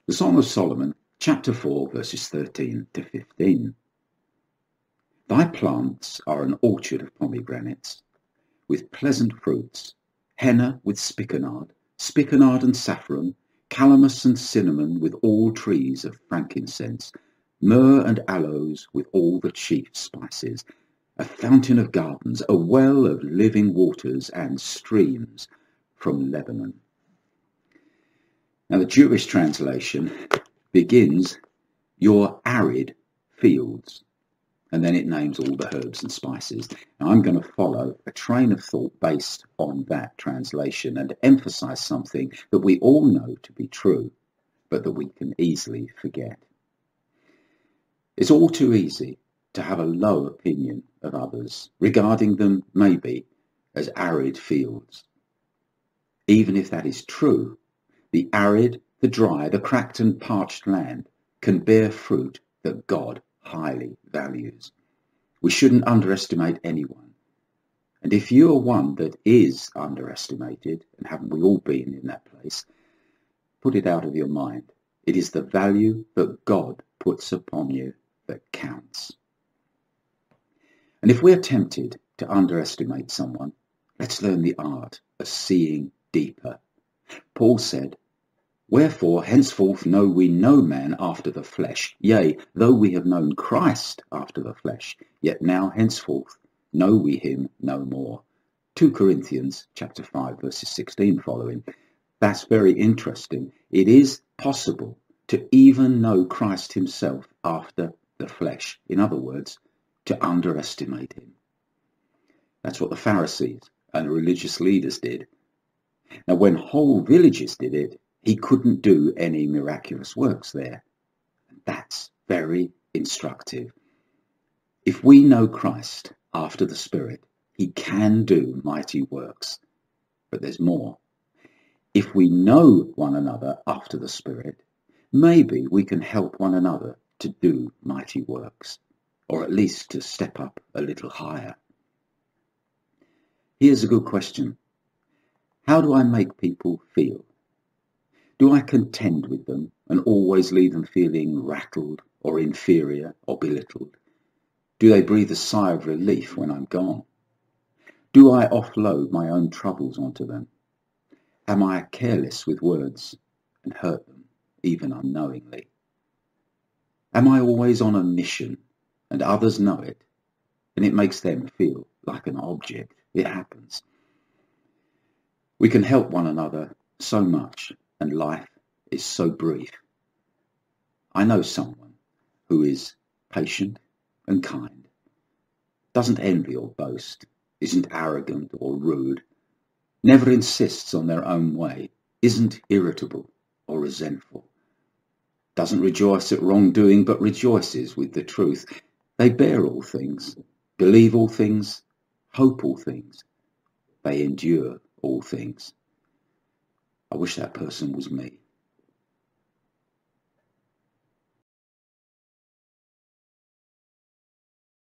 The Song of Solomon, chapter 4, verses 13 to 15. Thy plants are an orchard of pomegranates, with pleasant fruits, henna with spikenard and saffron, calamus and cinnamon with all trees of frankincense, myrrh and aloes with all the chief spices, a fountain of gardens, a well of living waters, and streams from Lebanon. Now the Jewish translation begins, your arid fields, and then it names all the herbs and spices. Now I'm going to follow a train of thought based on that translation and emphasize something that we all know to be true, but that we can easily forget. It's all too easy to have a low opinion of others, regarding them maybe as arid fields. Even if that is true, the arid, the dry, the cracked and parched land can bear fruit that God highly values. We shouldn't underestimate anyone. And if you are one that is underestimated, and haven't we all been in that place, put it out of your mind. It is the value that God puts upon you that counts. And if we're tempted to underestimate someone, let's learn the art of seeing deeper. Paul said, wherefore henceforth know we no man after the flesh. Yea, though we have known Christ after the flesh, yet now henceforth know we him no more. 2 Corinthians chapter 5 verses 16 following. That's very interesting. It is possible to even know Christ himself after the flesh. In other words, to underestimate him. That's what the Pharisees and religious leaders did. Now when whole villages did it, he couldn't do any miraculous works there. That's very instructive. If we know Christ after the Spirit, he can do mighty works. But there's more. If we know one another after the Spirit, maybe we can help one another to do mighty works, or at least to step up a little higher. Here's a good question. How do I make people feel? Do I contend with them and always leave them feeling rattled or inferior or belittled? Do they breathe a sigh of relief when I'm gone? Do I offload my own troubles onto them? Am I careless with words and hurt them, even unknowingly? Am I always on a mission and others know it, and it makes them feel like an object? It happens. We can help one another so much, and life is so brief. I know someone who is patient and kind, doesn't envy or boast, isn't arrogant or rude, never insists on their own way, isn't irritable or resentful, doesn't rejoice at wrongdoing but rejoices with the truth. They bear all things, believe all things, hope all things. They endure all things. I wish that person was me.